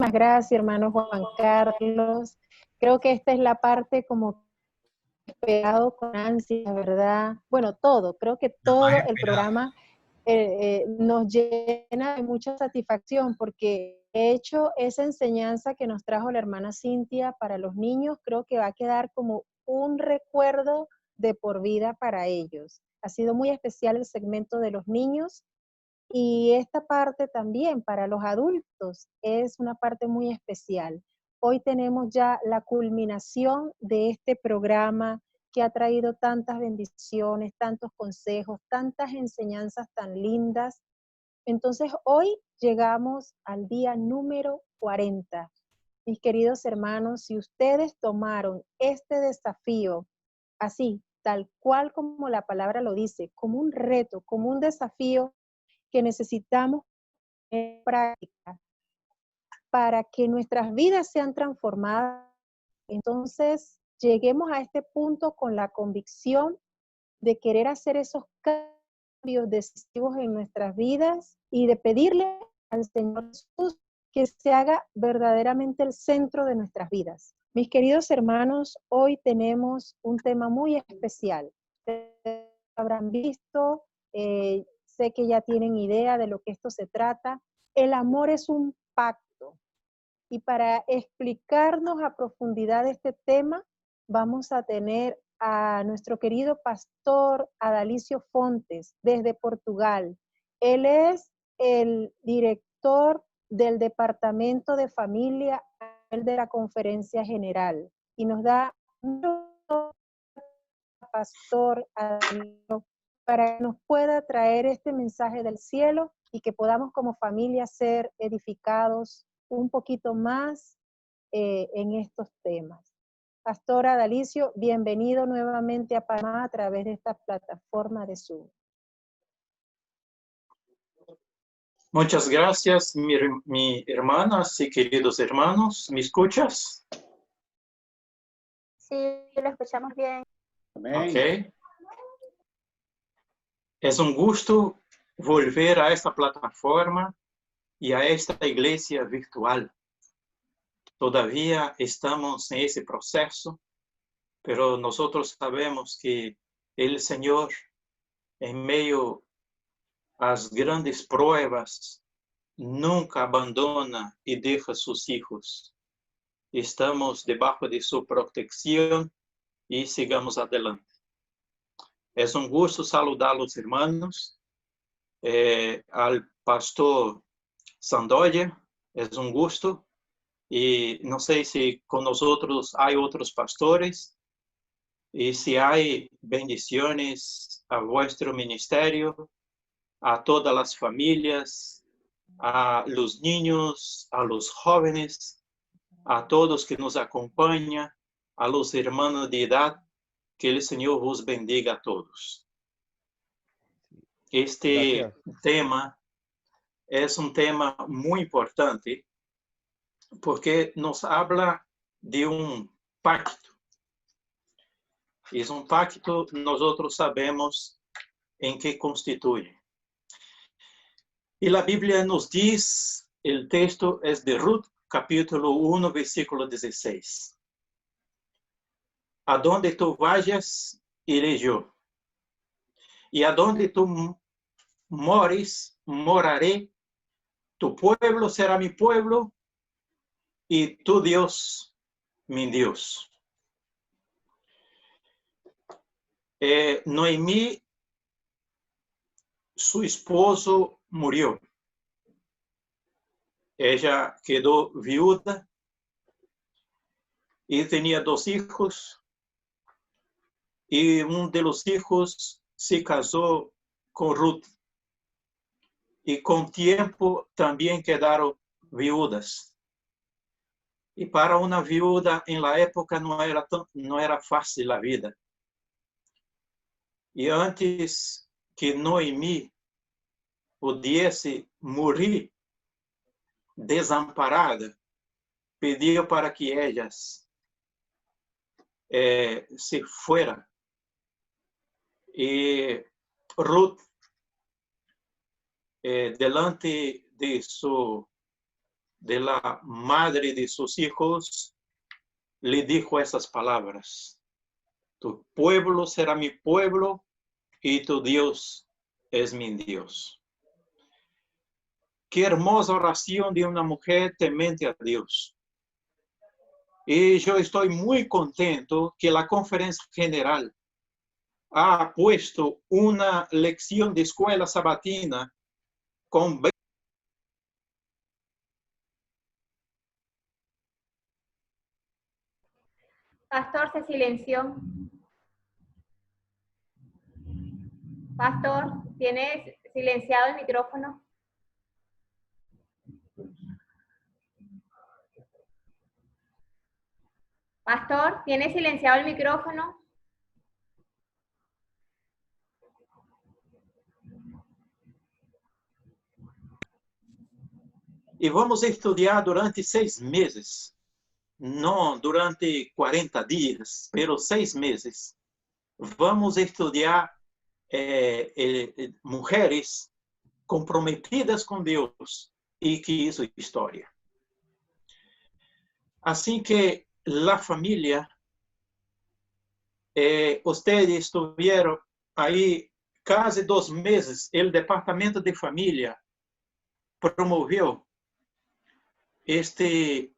Muchas gracias, hermano Juan Carlos. Creo que esta es la parte como esperado con ansia, ¿verdad? Bueno, creo que La más todo el esperada. programa nos llena de mucha satisfacción porque de hecho esa enseñanza que nos trajo la hermana Cintia para los niños creo que va a quedar como un recuerdo de por vida para ellos. Ha sido muy especial el segmento de los niños y esta parte también para los adultos es una parte muy especial. Hoy tenemos ya la culminación de este programa que ha traído tantas bendiciones, tantos consejos, tantas enseñanzas tan lindas. Entonces hoy llegamos al día número 40. Mis queridos hermanos, si ustedes tomaron este desafío así, tal cual como la palabra lo dice, como un reto, como un desafío, que necesitamos en práctica para que nuestras vidas sean transformadas. Entonces, lleguemos a este punto con la convicción de querer hacer esos cambios decisivos en nuestras vidas y de pedirle al Señor Jesús que se haga verdaderamente el centro de nuestras vidas. Mis queridos hermanos, hoy tenemos un tema muy especial. Ustedes habrán visto, sé que ya tienen idea de lo que esto se trata. El amor es un pacto. Y para explicarnos a profundidad este tema, vamos a tener a nuestro querido pastor Adalicio Fontes desde Portugal. Él es el director del Departamento de Familia de la Conferencia General y nos da mucho pastor Adalicio para que nos pueda traer este mensaje del cielo y que podamos como familia ser edificados un poquito más en estos temas. Pastora Adalicio, bienvenido nuevamente a Panamá a través de esta plataforma de Zoom. Muchas gracias, mi hermanas y queridos hermanos. ¿Me escuchas? Sí, lo escuchamos bien. Ok. Es un gusto volver a esta plataforma y a esta iglesia virtual. Todavía estamos en ese proceso, pero nosotros sabemos que el Señor, en medio a las grandes pruebas, nunca abandona y deja a sus hijos. Estamos debajo de su protección y sigamos adelante. Es un gusto saludar a los hermanos, al pastor Sandoya, es un gusto. Y no sé si con nosotros hay otros pastores y si hay bendiciones a vuestro ministerio, a todas las familias, a los niños, a los jóvenes, a todos que nos acompañan, a los hermanos de edad, que el Señor os bendiga a todos. Este tema es un tema muy importante porque nos habla de un pacto. Es un pacto, nosotros sabemos en qué constituye. Y la Biblia nos dice, el texto es de Ruth, capítulo 1, versículo 16. A donde tú vayas, iré yo. Y a donde tú mores, moraré. Tu pueblo será mi pueblo y tu Dios, mi Dios. Noemí, su esposo murió. Ella quedó viuda y tenía 2 hijos. Y uno de los hijos se casó con Ruth. Y con tiempo también quedaron viudas. Y para una viuda en la época no era fácil la vida. Y antes que Noemí pudiese morir desamparada, pidió para que ellas se fueran. Y Ruth, delante de su de la madre de sus hijos, le dijo esas palabras: tu pueblo será mi pueblo y tu Dios es mi Dios. Qué hermosa oración de una mujer temente a Dios. Y yo estoy muy contento que la Conferencia General ha puesto una lección de escuela sabatina con... Pastor, se silenció. Pastor, ¿tiene silenciado el micrófono? Pastor, ¿tiene silenciado el micrófono? Y vamos a estudiar durante 6 meses, no durante 40 días, pero 6 meses. Vamos a estudiar mujeres comprometidas con Dios y que hizo historia. Así que la familia, ustedes estuvieron ahí casi 2 meses, el Departamento de Familia promovió ese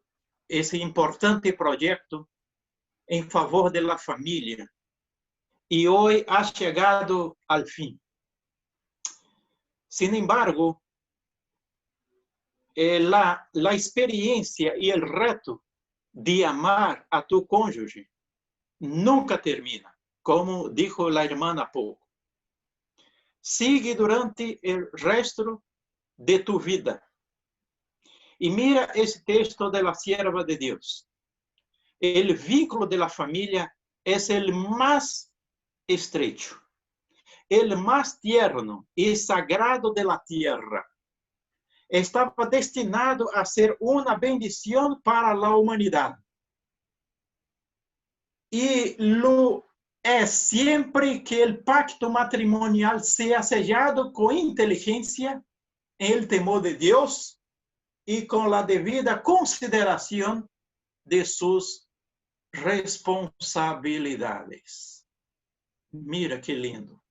importante proyecto en favor de la familia y hoy ha llegado al fin. Sin embargo, la experiencia y el reto de amar a tu cónyuge nunca termina, como dijo la hermana poco. Sigue durante el resto de tu vida. Y mira ese texto de la sierva de Dios. El vínculo de la familia es el más estrecho, el más tierno y sagrado de la tierra. Estaba destinado a ser una bendición para la humanidad. Y lo es siempre que el pacto matrimonial sea sellado con inteligencia, en el temor de Dios y con la debida consideración de sus responsabilidades. Mira qué lindo.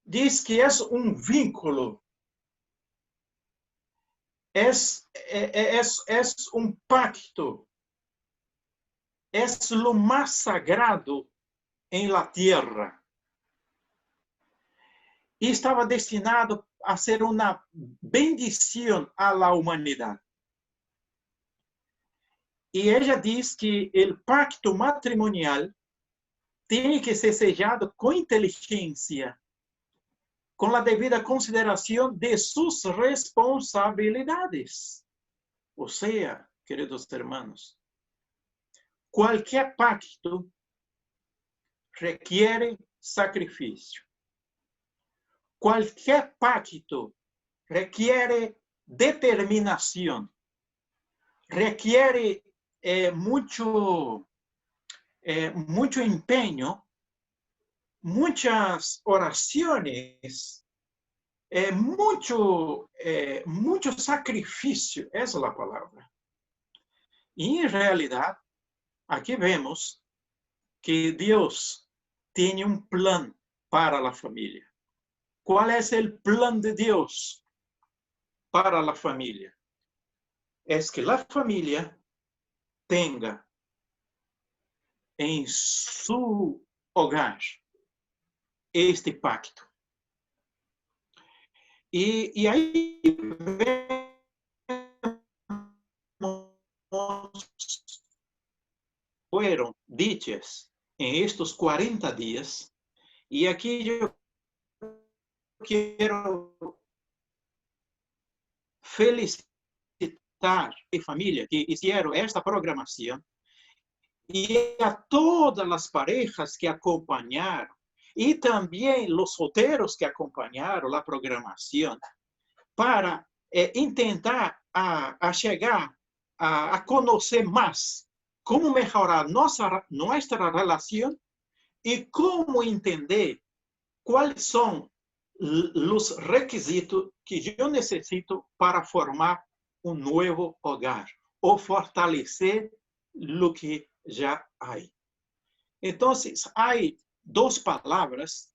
Diz que es un vínculo, es un pacto, es lo más sagrado en la tierra. Y estaba destinado a ser una bendición a la humanidad. Y ella dice que el pacto matrimonial tiene que ser sellado con inteligencia, con la debida consideración de sus responsabilidades. O sea, queridos hermanos, cualquier pacto requiere sacrificio. Cualquier pacto requiere determinación, requiere mucho empeño, muchas oraciones, mucho sacrificio, esa es la palabra. Y en realidad, aquí vemos que Dios tiene un plan para la familia. ¿Cuál es el plan de Dios para la familia? Es que la familia tenga en su hogar este pacto. Y ahí fueron dichas en estos 40 días. Y aquí yo quiero felicitar a la familia que hicieron esta programación y a todas las parejas que acompañaron y también los solteros que acompañaron la programación para intentar a llegar a conocer más cómo mejorar nuestra relación y cómo entender cuáles son los requisitos que yo necesito para formar um novo hogar ou fortalecer o que já há. Então, há duas palavras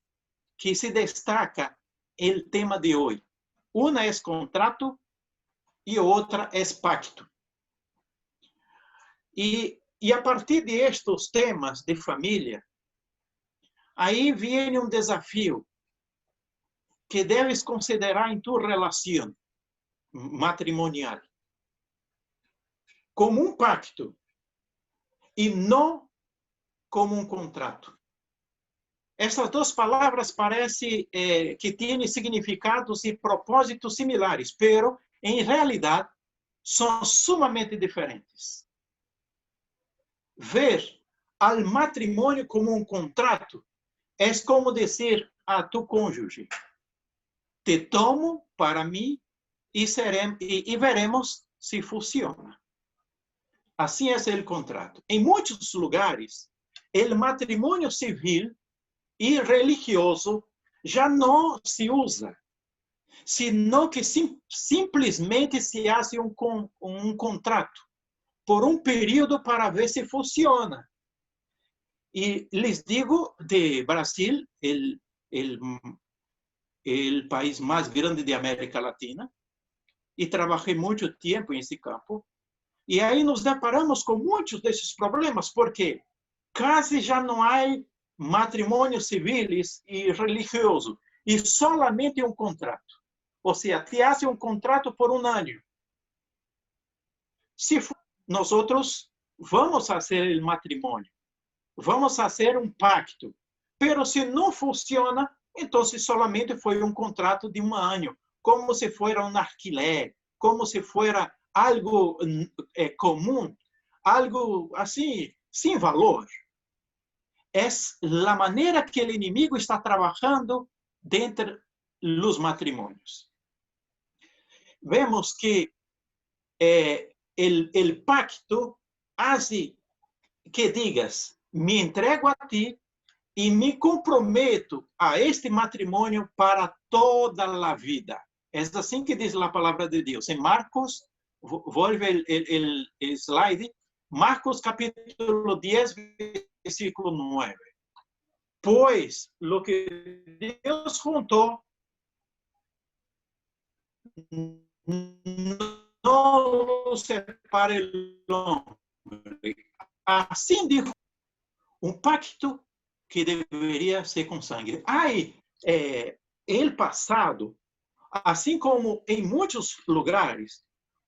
que se destaca o tema de hoje. Uma é contrato e outra é pacto. E a partir de estes temas de família, aí vem um desafio que deves considerar em tua relação matrimonial como um pacto e não como um contrato. Essas duas palavras parecem que têm significados e propósitos similares, pero, em realidade, são sumamente diferentes. Ver al matrimônio como um contrato é como dizer a tu cônjuge: te tomo para mim e veremos se funciona. Assim é o contrato. Em muitos lugares, o matrimônio civil e religioso já não se usa, sino que simplesmente se faz um contrato por um período para ver se funciona. E les digo, de Brasil, o país mais grande de América Latina, e trabalhei muito tempo nesse campo, e aí nos deparamos com muitos desses problemas, porque quase já não há matrimônios civis e religioso, e solamente um contrato. Ou seja, te hace um contrato por um ano. Se nós vamos fazer o matrimônio, vamos fazer um pacto, pero se não funciona, então solamente foi um contrato de um ano, como se fosse um alquiler, como se fosse algo comum, algo assim, sem valor. É a maneira que o inimigo está trabalhando dentro dos matrimônios. Vemos que o pacto hace que digas: me entrego a ti e me comprometo a este matrimônio para toda a vida. É assim que diz a palavra de Deus. Em Marcos, volve o slide, Marcos capítulo 10, versículo 9. Pois lo que Deus juntou, não separe o homem. Assim dijo, um pacto que deveria ser com sangue. Aí, el passado, assim como em muitos lugares,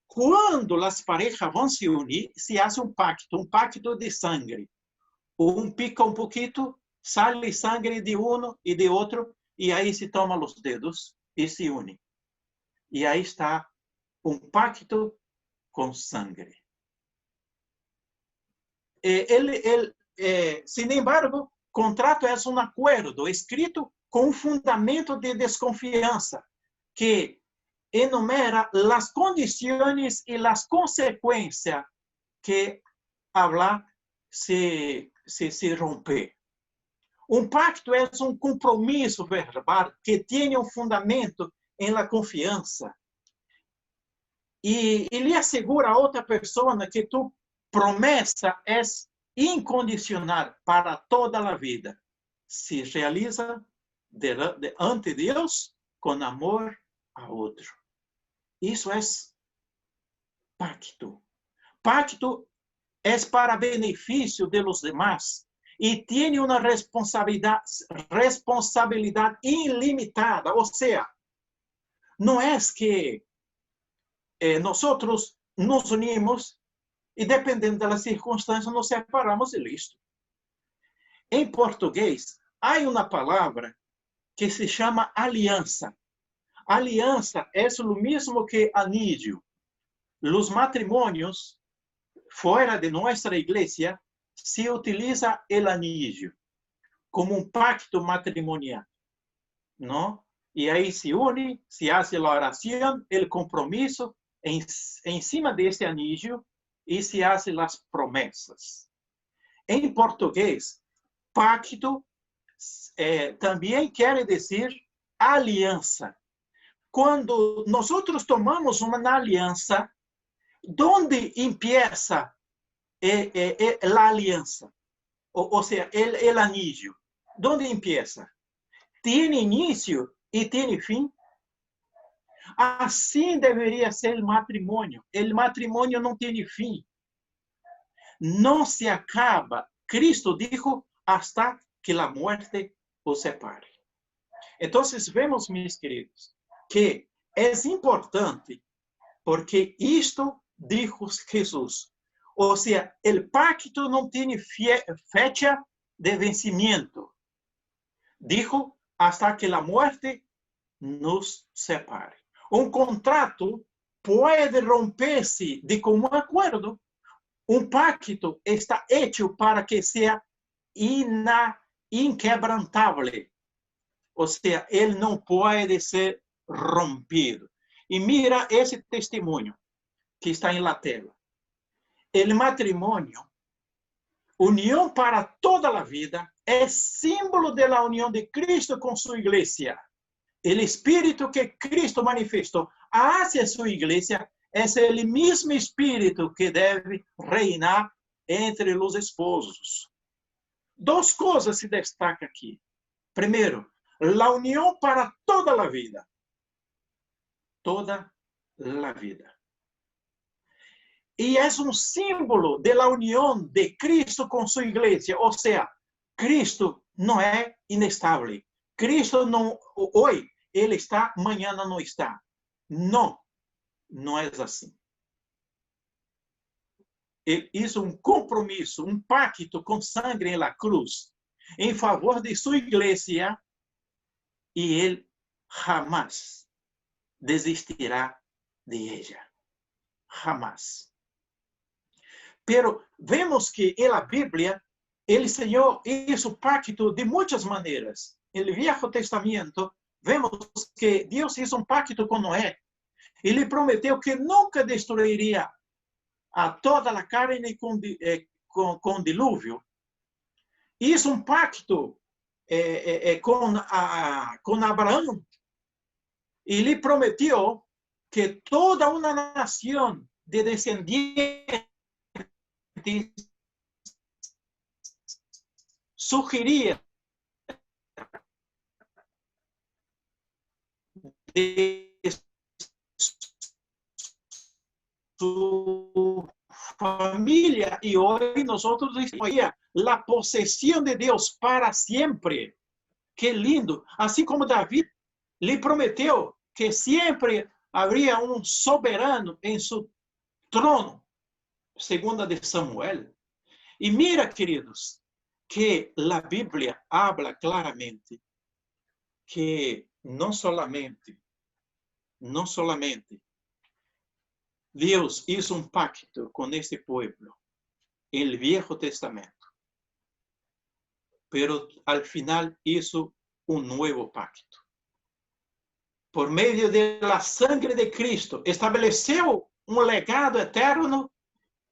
quando as parejas vão se unir, se faz um pacto de sangue. Um pica um pouquinho, sale sangue de um e de outro, e aí se toma os dedos e se une. E aí está um pacto com sangue. Sin embargo, contrato é um acordo escrito com um fundamento de desconfiança que enumera as condições e as consequências que hablar se romper. Um pacto é um compromisso verbal que tem um fundamento em la confiança e lhe assegura a outra pessoa que tu promessa é incondicional para toda a vida. Se realiza ante Deus com amor a outro. Isso é pacto. Pacto é para benefício de los demás e tem uma responsabilidade ilimitada. Ou seja, não é que nós nos unimos e, dependendo das circunstâncias, nos separamos e listo. Em português, há uma palavra que se chama aliança. Aliança é o mesmo que anillo. Los matrimônios fora de nossa igreja se utiliza el anillo como um pacto matrimonial, não? E aí se une, se hace a oração, o compromisso em cima desse anillo e se hacen as promessas. Em português, pacto também quer dizer aliança. Quando nós tomamos uma aliança, ¿Dónde empieza la alianza? O sea, el anillo. ¿Dónde empieza? ¿Tiene inicio y tiene fin? Assim deveria ser o matrimônio. O matrimônio não tem fim. Não se acaba. Cristo dijo hasta que a muerte os separe. Então, vemos, meus queridos, que é importante porque isto dijo Jesus. Ou seja, o pacto não tem fecha de vencimento. Dijo hasta que a muerte nos separe. Um contrato pode romper-se de comum acordo. Um pacto está hecho para que seja inquebrantável. Ou seja, ele não pode ser rompido. E mira esse testemunho que está em la tela. O matrimônio, união para toda a vida, é símbolo da união de Cristo com sua igreja. O Espírito que Cristo manifestou hacia sua igreja é o mesmo Espírito que deve reinar entre os esposos. Duas coisas se destacam aqui. Primeiro, a união para toda a vida. Toda a vida. E é símbolo da união de Cristo com sua igreja. Ou seja, Cristo não é inestável. Cristo não, hoje ele está, amanhã não está. Não, não é assim. Ele hizo compromisso, pacto com sangue na cruz, em favor de sua igreja, e ele jamais desistirá de ella. Jamás. Pero vemos que na Bíblia, o Senhor hizo pacto de muitas maneiras. No Viejo Testamento, vemos que Deus hizo pacto com Noé. Ele prometeu que nunca destruiria a toda a carne com dilúvio. Hizo pacto com Abraão. E lhe prometeu que toda uma nação de descendientes surgiria de sua família, e hoje nós temos a possessão de Deus para sempre. Que lindo! Assim como David lhe prometeu que sempre haveria soberano em seu trono, segunda de Samuel. E mira, queridos, que a Bíblia habla claramente que não solamente Deus hizo pacto com este pueblo en el Viejo Testamento, pero al final hizo nuevo pacto. Por meio de la sangre de Cristo, estabeleceu legado eterno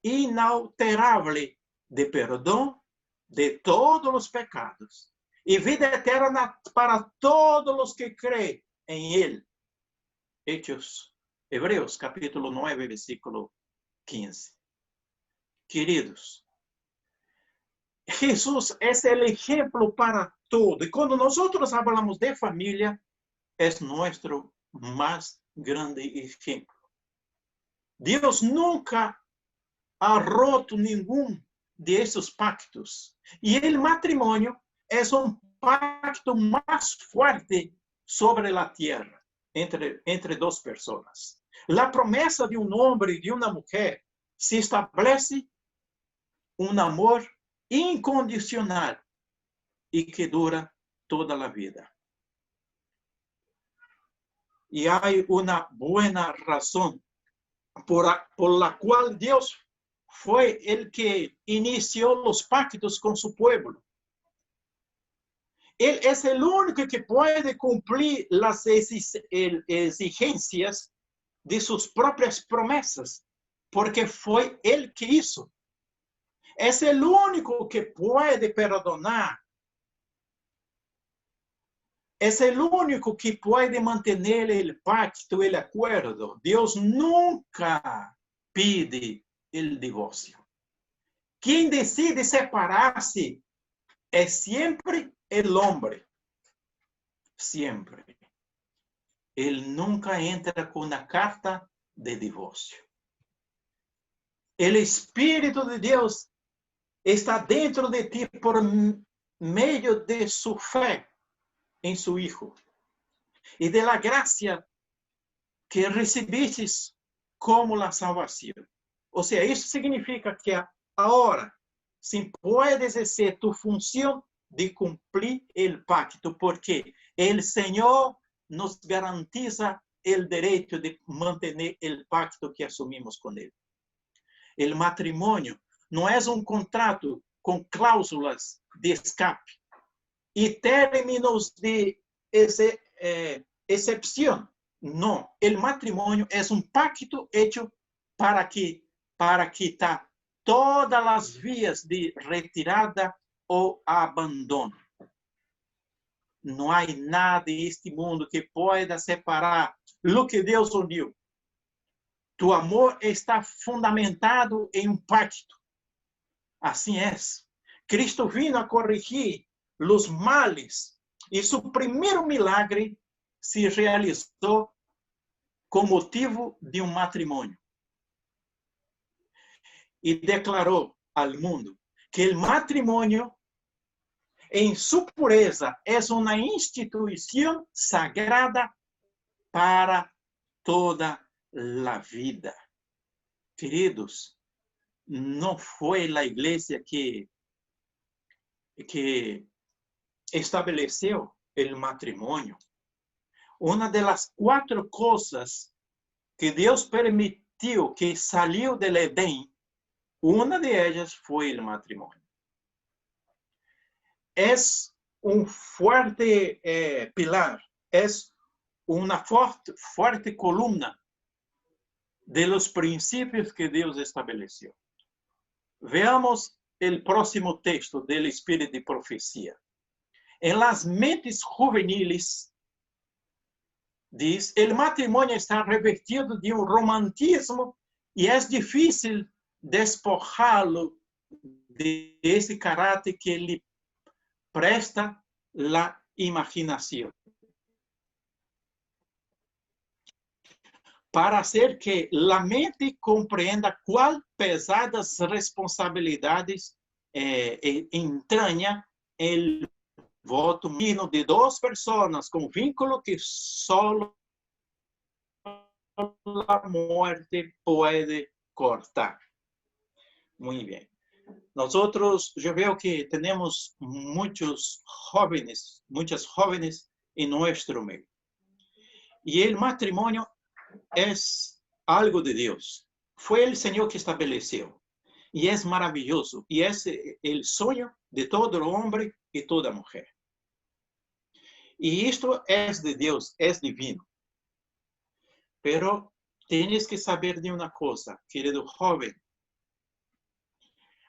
inalterável de perdão de todos os pecados e vida eterna para todos os que creem em Ele. Hebreus, capítulo 9, versículo 15. Queridos, Jesus é o exemplo para todo. E quando nós falamos de família, é nosso mais grande exemplo. Deus nunca ha roto nenhum de esses pactos. E o matrimônio é pacto mais forte sobre a terra, entre duas pessoas. A promessa de homem e de uma mulher se estabelece amor incondicional e que dura toda a vida. E há uma boa razão por la qual Deus foi el que iniciou os pactos com seu povo. Ele é o único que pode cumprir as exigências de suas próprias promessas, porque foi ele que hizo. É o único que pode perdonar. É o único que pode manter o pacto, o acordo. Deus nunca pide el divorcio. Quien decide separarse es siempre el hombre. Siempre. Él nunca entra con una carta de divorcio. El Espíritu de Dios está dentro de ti por medio de su fe en su Hijo y de la gracia que recibiste como la salvación. O sea, eso significa que ahora sí puedes hacer tu función de cumplir el pacto, porque el Señor nos garantiza el derecho de mantener el pacto que asumimos con Él. El matrimonio no es un contrato con cláusulas de escape y términos de excepción. No, el matrimonio es un pacto hecho para quitar todas las vías de retirada o abandono. No hay nada en este mundo que pueda separar lo que Dios unió. Tu amor está fundamentado en un pacto. Así es. Cristo vino a corregir los males y su primer milagre se realizó con motivo de un matrimonio. Y declaró al mundo que el matrimonio en su pureza es una institución sagrada para toda la vida. Queridos, no fue la iglesia que estableció el matrimonio. Una de las 4 cosas que Dios permitió que salió del Edén, una de ellas fue el matrimonio. Es un fuerte pilar, es una fuerte columna de los principios que Dios estableció. Veamos el próximo texto del Espíritu de Profecía. En las mentes juveniles, dice, el matrimonio está revestido de un romantismo y es difícil despojarlo de ese carácter que le presta la imaginación. Para hacer que la mente comprenda cuál pesadas responsabilidades entraña el voto de 2 personas con vínculo que solo la muerte puede cortar. Muy bien. Nosotros, yo veo que tenemos muchas jóvenes en nuestro medio. Y el matrimonio es algo de Dios. Fue el Señor que estableció. Y es maravilloso. Y es el sueño de todo hombre y toda mujer. Y esto es de Dios, es divino. Pero tienes que saber de una cosa, querido joven.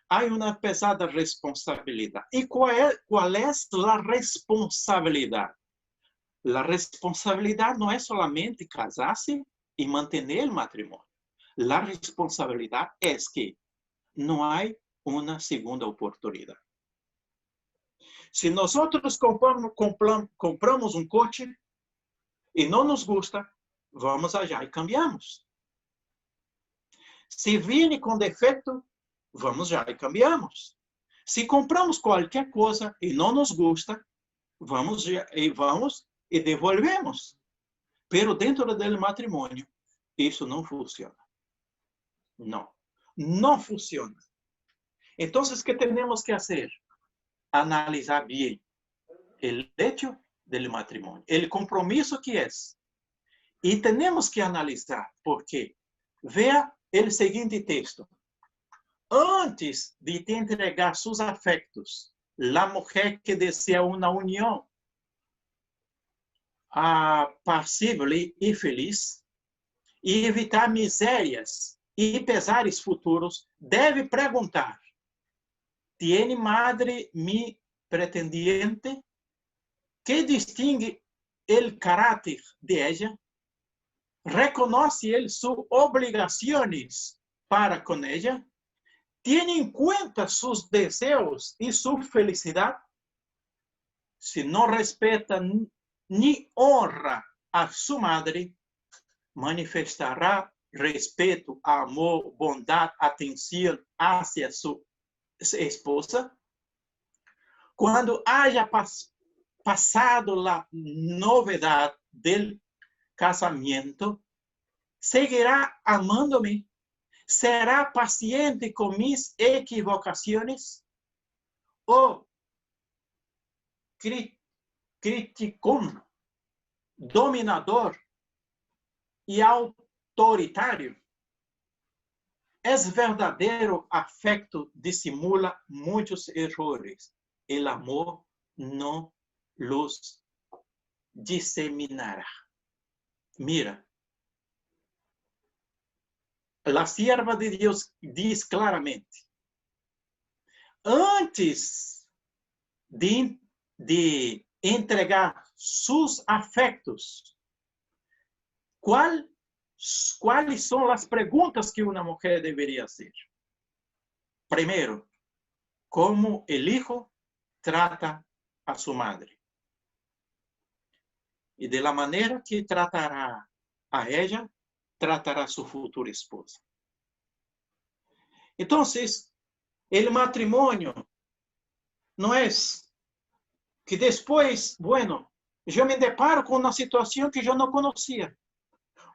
Hay una pesada responsabilidad. ¿Y cuál es la responsabilidad? La responsabilidad no es solamente casarse y mantener el matrimonio. La responsabilidad es que no hay una segunda oportunidad. Si nosotros compramos un coche y no nos gusta, vamos allá y cambiamos. Si viene con defecto, vamos allá y cambiamos. Si compramos cualquier cosa y no nos gusta, vamos y devolvemos. Pero dentro del matrimonio, eso no funciona. No funciona. Entonces, ¿qué tenemos que hacer? Analizar bien el hecho del matrimonio, el compromiso que es. Y tenemos que analizar por qué. Vea el siguiente texto. Antes de te entregar sus afectos, la mujer que desea una unión apacible y feliz y evitar miserias y pesares futuros, debe preguntar: ¿tiene madre mi pretendiente? ¿Qué distingue el carácter de ella? ¿Reconoce él sus obligaciones para con ella, tiene en cuenta sus deseos y su felicidad, si no respeta ni honra a su madre, manifestará respeto, amor, bondad, atención hacia su esposa. Cuando haya pasado la novedad del casamiento, seguirá amándome, será paciente con mis equivocaciones o criticón, dominador y autoritario. Es verdadero afecto disimula muchos errores. El amor no los diseminará. Mira, la sierva de Dios dice claramente, antes de entregar sus afectos, ¿cuáles son las preguntas que una mujer debería hacer? Primero, ¿cómo el hijo trata a su madre? Y de la manera que tratará a ella, tratará a su futura esposa. Entonces, el matrimonio no es que después, bueno, yo me deparo con una situación que yo no conocía,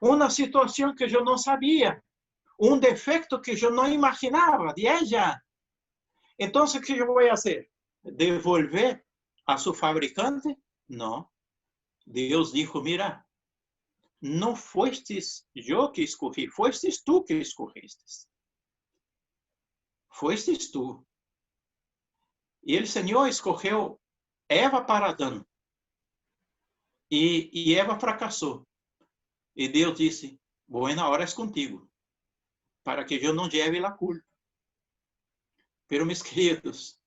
una situación que yo no sabía, un defecto que yo no imaginaba de ella. Entonces, ¿qué yo voy a hacer? ¿Devolver a su fabricante? No. Dios dijo, mira, no fuestes yo que escogí, fuestes tú que escogiste. Fuestes tú. Y el Señor escogió Eva para Adán. Y Eva fracasó. Y Dios dice, bueno, ahora es contigo, para que yo no lleve la culpa. Pero mis queridos,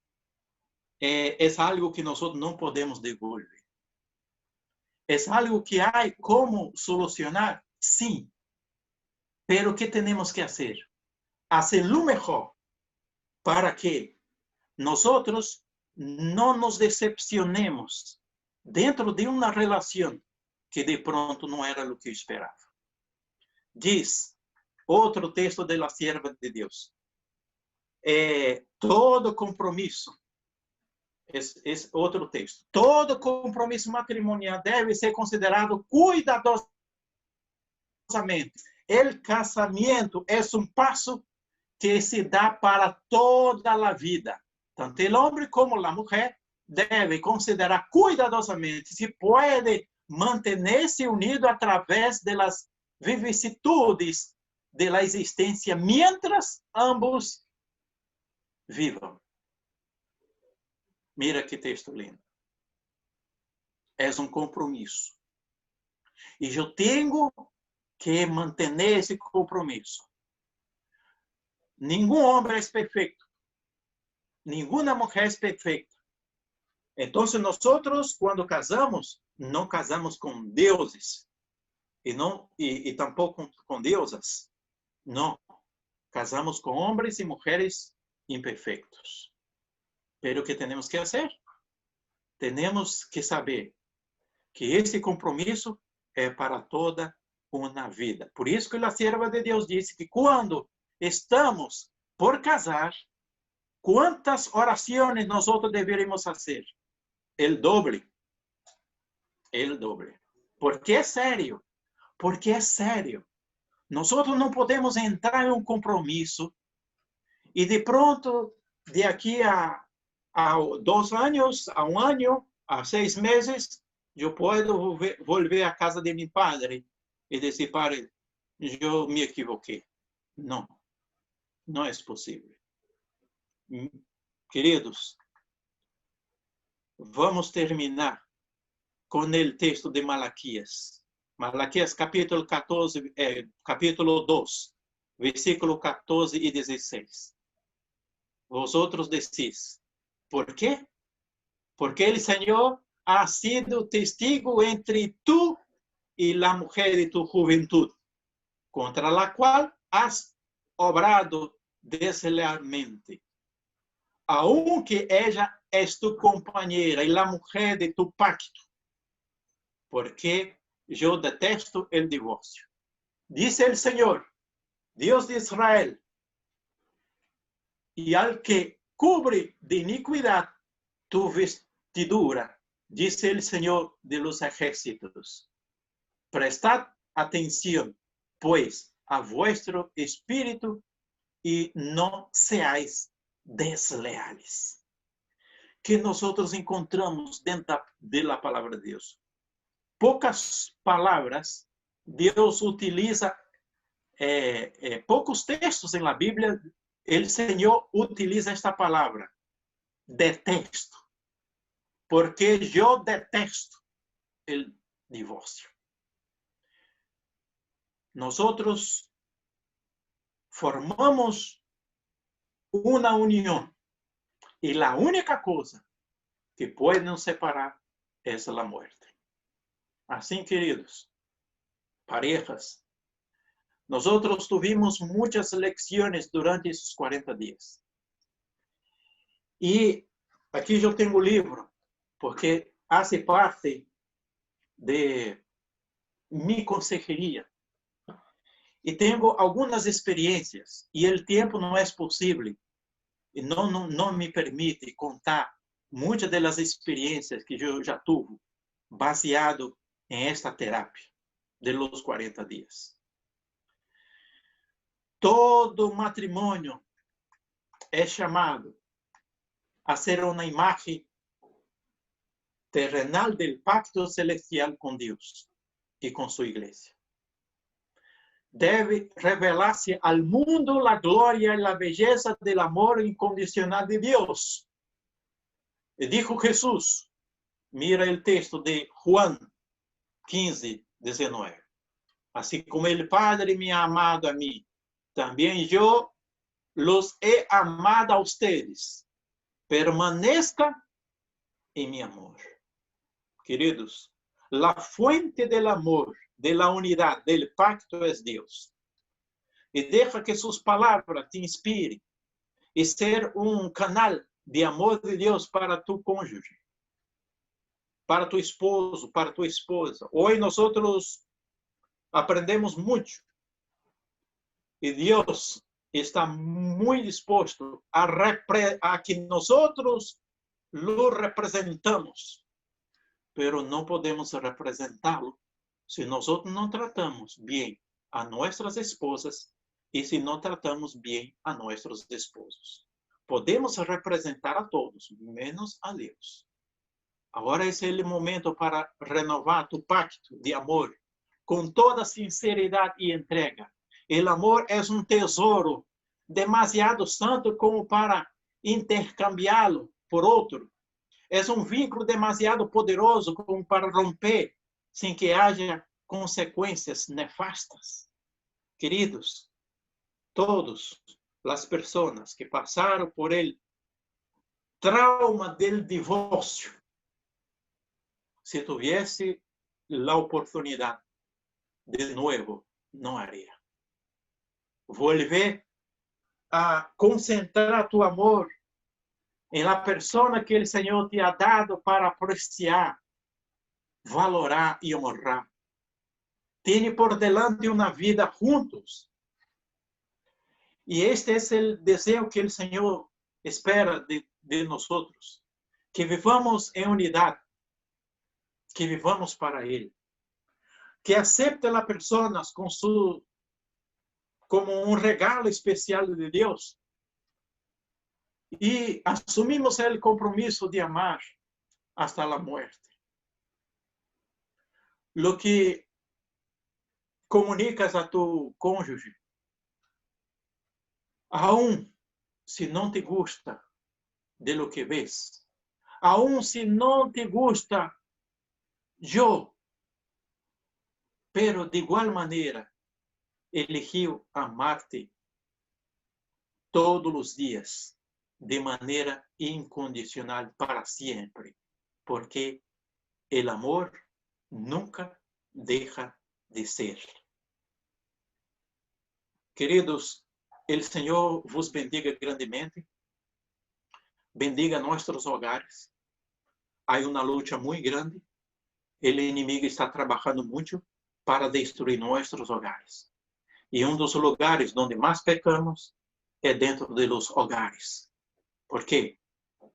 es algo que nosotros no podemos devolver. ¿Es algo que hay como solucionar? Sí. Pero ¿qué tenemos que hacer? Hacer lo mejor para que nosotros no nos decepcionemos dentro de una relación que de pronto no era lo que esperaba. Diz otro texto de la sierva de Dios. Todo compromiso, es otro texto, todo compromiso matrimonial debe ser considerado cuidadosamente. El casamiento es un paso que se da para toda la vida. Tanto el hombre como la mujer debe considerar cuidadosamente si puede mantenerse unido a través de las vicissitudes de la existencia mientras ambos vivan. Mira que texto lindo. Es un compromiso. Y yo tengo que mantener ese compromiso. Ningún hombre es perfecto. Ninguna mujer es perfecta. Entonces nosotros cuando casamos, no casamos con dioses. Y tampoco con diosas. No. Casamos con hombres y mujeres imperfectos. Pero ¿qué tenemos que hacer? Tenemos que saber que esse compromisso é para toda uma vida. Por isso que a sierva de Deus disse que quando estamos por casar, quantas orações nós deveríamos fazer? El doble. El doble. Porque é sério. Porque é sério. Nós não podemos entrar em um compromisso e de pronto, de aqui a 2 anos, a 1 ano, a 6 meses, eu posso volver à casa de meu padre e dizer, padre, eu me equivoquei. Não, não é possível. Queridos, vamos terminar com o texto de Malaquias. Malaquias capítulo 14, capítulo 2, versículo 14 e 16. Vosotros decís, ¿por qué? Porque el Señor ha sido testigo entre tú y la mujer de tu juventud, contra la cual has obrado deslealmente, aunque ella es tu compañera y la mujer de tu pacto, porque yo detesto el divorcio. Dice el Señor, Dios de Israel, y al que cubre de iniquidad tu vestidura, dice el Señor de los ejércitos. Prestad atención, pues, a vuestro espíritu y no seáis desleales. Que nosotros encontramos dentro de la palabra de Dios. Pocas palabras, Dios utiliza pocos textos en la Biblia, el Señor utiliza esta palabra, detesto, porque yo detesto el divorcio. Nosotros formamos una unión y la única cosa que puede nos separar es la muerte. Así, queridos, parejas, nosotros tuvimos muchas lecciones durante esos 40 días. Y aquí yo tengo un libro, porque hace parte de mi consejería. Y tengo algunas experiencias, y el tiempo no es posible, y no me permite contar muchas de las experiencias que yo ya tuve, baseado en esta terapia de los 40 días. Todo matrimonio es llamado a ser una imagen terrenal del pacto celestial con Dios y con su iglesia. Debe revelarse al mundo la gloria y la belleza del amor incondicional de Dios. Y dijo Jesús, mira el texto de Juan 15, 19. Así como el Padre me ha amado a mí, también yo los he amado a ustedes. Permanezcan en mi amor. Queridos, la fuente del amor, de la unidad, del pacto es Dios. Y deja que sus palabras te inspiren y ser un canal de amor de Dios para tu cónyuge, para tu esposo, para tu esposa. Hoy nosotros aprendemos mucho y Dios está muy dispuesto a que nosotros lo representamos, pero no podemos representarlo si nosotros no tratamos bien a nuestras esposas y si no tratamos bien a nuestros esposos. Podemos representar a todos, menos a Dios. Ahora es el momento para renovar tu pacto de amor con toda sinceridad y entrega. El amor es un tesoro demasiado santo como para intercambiarlo por otro. Es un vínculo demasiado poderoso como para romper sin que haya consecuencias nefastas. Queridos, todas las personas que pasaron por el trauma del divorcio, si tuviese la oportunidad de nuevo, no haría. Volver a concentrar tu amor en la persona que el Señor te ha dado para apreciar, valorar y honrar. Tiene por delante una vida juntos. Y este es el deseo que el Señor espera de nosotros. Que vivamos en unidad. Que vivamos para Él. Que acepte a las personas como un regalo especial de Dios. Y asumimos el compromiso de amar hasta la muerte. Lo que comunicas a tu cónyuge, aún si no te gusta de lo que ves, aún si no te gusta yo, pero de igual manera eligió amarte todos los días de manera incondicional para siempre, porque el amor nunca deja de ser. Queridos, El Señor vos bendiga grandemente, bendiga nuestros hogares. Hay una lucha muy grande. El enemigo está trabajando mucho para destruir nuestros hogares. Y uno de los lugares donde más pecamos es dentro de los hogares. ¿Por qué?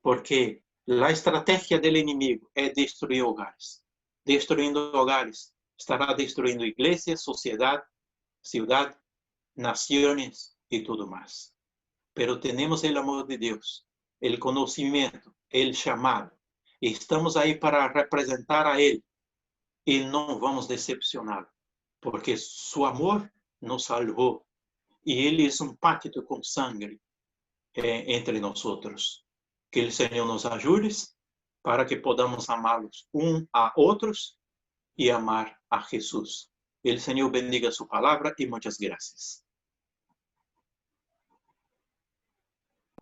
Porque la estrategia del enemigo es destruir hogares. Destruyendo hogares, estará destruyendo iglesias, sociedad, ciudad, naciones y todo más. Pero tenemos el amor de Dios, el conocimiento, el llamado. Y estamos ahí para representar a Él. Y no vamos a decepcionar, porque su amor nos salvó. Y Él hizo un pacto con sangre entre nosotros. Que el Señor nos ayude para que podamos amarlos unos a otros y amar a Jesús. El Señor bendiga su palabra y muchas gracias.